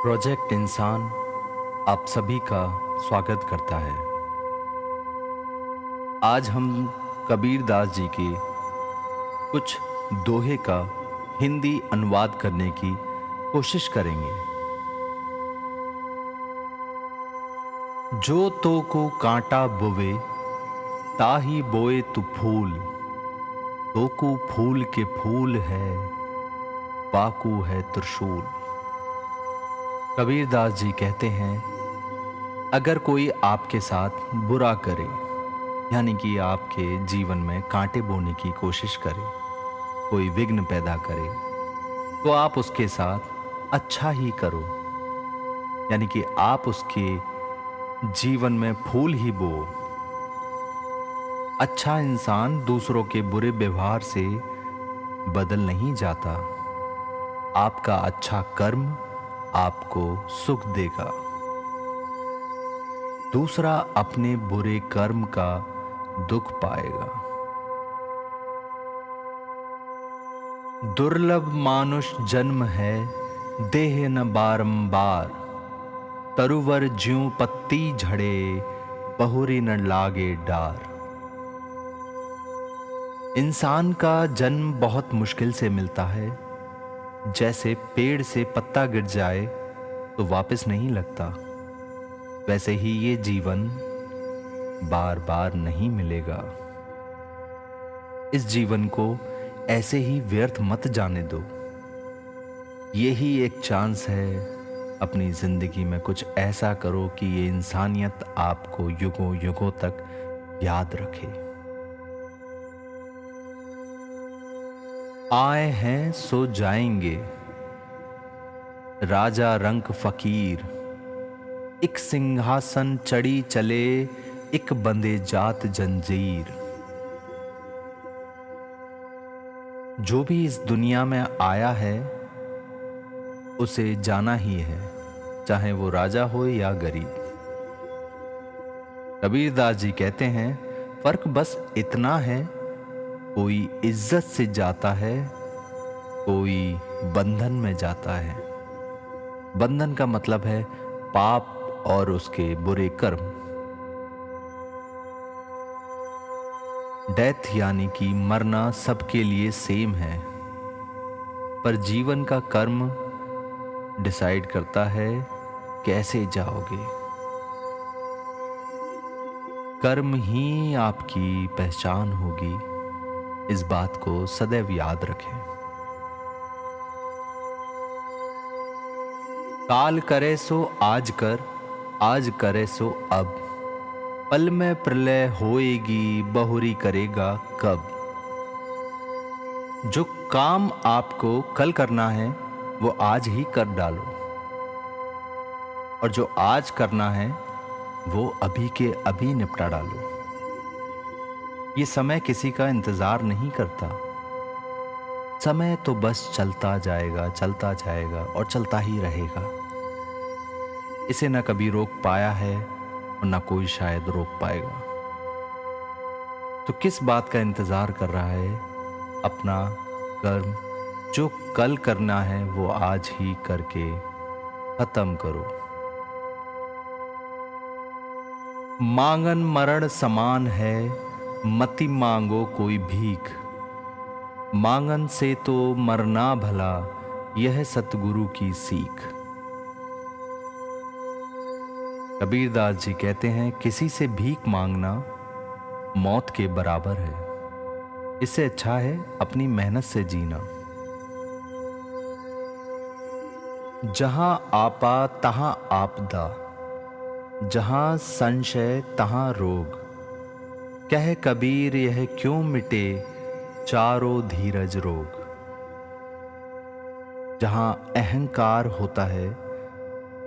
Project इंसान आप सभी का स्वागत करता है। आज हम कबीर दास जी के कुछ दोहे का हिंदी अनुवाद करने की कोशिश करेंगे। जो तो को कांटा बोवे ताही बोए तू फूल, तो को फूल के फूल है बाकू है त्रिशूल। कबीर दास जी कहते हैं, अगर कोई आपके साथ बुरा करे, यानी कि आपके जीवन में कांटे बोने की कोशिश करे, कोई विघ्न पैदा करे, तो आप उसके साथ अच्छा ही करो, यानी कि आप उसके जीवन में फूल ही बो। अच्छा इंसान दूसरों के बुरे व्यवहार से बदल नहीं जाता। आपका अच्छा कर्म आपको सुख देगा। दूसरा अपने बुरे कर्म का दुख पाएगा। दुर्लभ मानुष जन्म है देह न बारंबार, तरुवर ज्यों पत्ती झड़े बहुरी न लागे डार। इंसान का जन्म बहुत मुश्किल से मिलता है। जैसे पेड़ से पत्ता गिर जाए तो वापस नहीं लगता, वैसे ही ये जीवन बार बार नहीं मिलेगा। इस जीवन को ऐसे ही व्यर्थ मत जाने दो। यही एक चांस है, अपनी जिंदगी में कुछ ऐसा करो कि ये इंसानियत आपको युगों युगों तक याद रखे। आए हैं सो जाएंगे, राजा रंक फकीर, एक सिंहासन चढ़ी चले एक बंदे जात जंजीर। जो भी इस दुनिया में आया है उसे जाना ही है, चाहे वो राजा हो या गरीब। कबीर दास जी कहते हैं, फर्क बस इतना है, कोई इज्जत से जाता है, कोई बंधन में जाता है। बंधन का मतलब है पाप और उसके बुरे कर्म। डेथ यानी कि मरना सबके लिए सेम है, पर जीवन का कर्म डिसाइड करता है कैसे जाओगे। कर्म ही आपकी पहचान होगी, इस बात को सदैव याद रखें। काल करे सो आज कर, आज करे सो अब, पल में प्रलय होएगी बहुरी करेगा कब। जो काम आपको कल करना है वो आज ही कर डालो, और जो आज करना है वो अभी के अभी निपटा डालो। ये समय किसी का इंतजार नहीं करता। समय तो बस चलता जाएगा और चलता ही रहेगा। इसे न कभी रोक पाया है और न कोई शायद रोक पाएगा। तो किस बात का इंतजार कर रहा है? अपना कर्म जो कल करना है वो आज ही करके खत्म करो। मांगन मरण समान है, मति मांगो कोई भीख, मांगन से तो मरना भला, यह सतगुरु की सीख। कबीर दास जी कहते हैं, किसी से भीख मांगना मौत के बराबर है। इससे अच्छा है अपनी मेहनत से जीना। जहां आपा तहां आपदा, जहां संशय तहां रोग, कह कबीर यह क्यों मिटे चारों धीरज रोग। जहां अहंकार होता है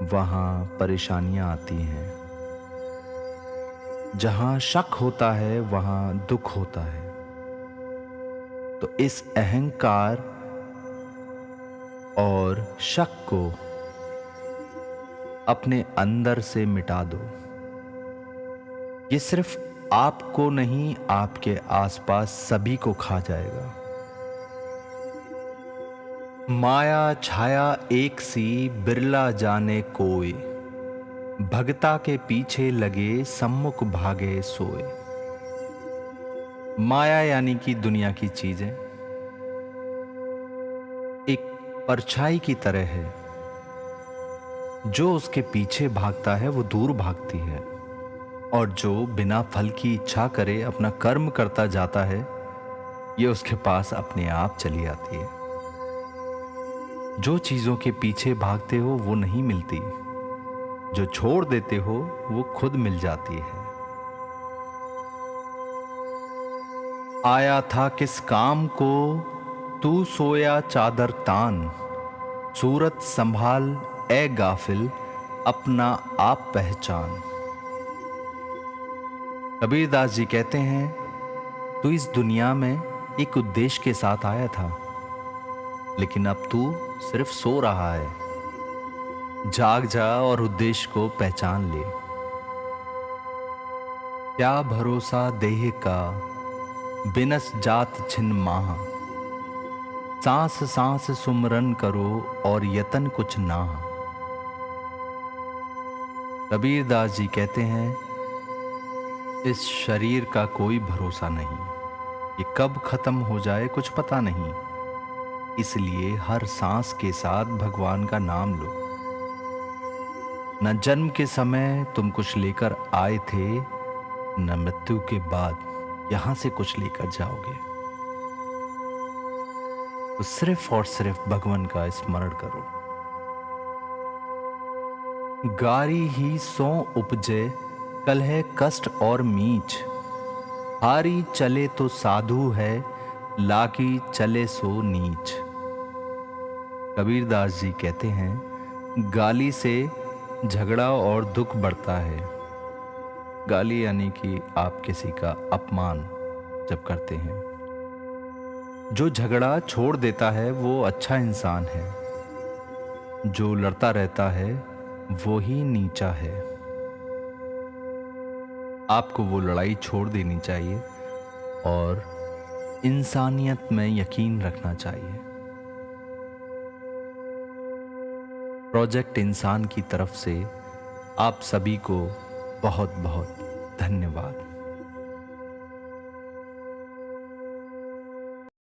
वहां परेशानियां आती हैं। जहां शक होता है वहां दुख होता है। तो इस अहंकार और शक को अपने अंदर से मिटा दो। ये सिर्फ आपको नहीं, आपके आसपास सभी को खा जाएगा। माया छाया एक सी बिरला जाने कोय, भगता के पीछे लगे सम्मुख भागे सोए। माया यानी कि दुनिया की चीजें एक परछाई की तरह है, जो उसके पीछे भागता है वो दूर भागती है, और जो बिना फल की इच्छा करे अपना कर्म करता जाता है, ये उसके पास अपने आप चली आती है। जो चीजों के पीछे भागते हो वो नहीं मिलती, जो छोड़ देते हो वो खुद मिल जाती है। आया था किस काम को तू सोया चादर तान, सूरत संभाल ए गाफिल अपना आप पहचान। कबीरदास जी कहते हैं, तू इस दुनिया में एक उद्देश्य के साथ आया था, लेकिन अब तू सिर्फ सो रहा है। जाग जा और उद्देश्य को पहचान ले। क्या भरोसा देह का बिनस जात छिन माह, सांस सांस सुमरन करो और यतन कुछ ना। कबीरदास जी कहते हैं, इस शरीर का कोई भरोसा नहीं, ये कब खत्म हो जाए कुछ पता नहीं। इसलिए हर सांस के साथ भगवान का नाम लो। न जन्म के समय तुम कुछ लेकर आए थे, न मृत्यु के बाद यहां से कुछ लेकर जाओगे। तो सिर्फ और सिर्फ भगवान का स्मरण करो। गारी ही सो उपजे कलह कष्ट और मीच, हारी चले तो साधु है लाकी चले सो नीच। कबीरदास जी कहते हैं, गाली से झगड़ा और दुख बढ़ता है। गाली यानी कि आप किसी का अपमान जब करते हैं। जो झगड़ा छोड़ देता है वो अच्छा इंसान है, जो लड़ता रहता है वो ही नीचा है। आपको वो लड़ाई छोड़ देनी चाहिए और इंसानियत में यकीन रखना चाहिए। प्रोजेक्ट इंसान की तरफ से आप सभी को बहुत बहुत धन्यवाद।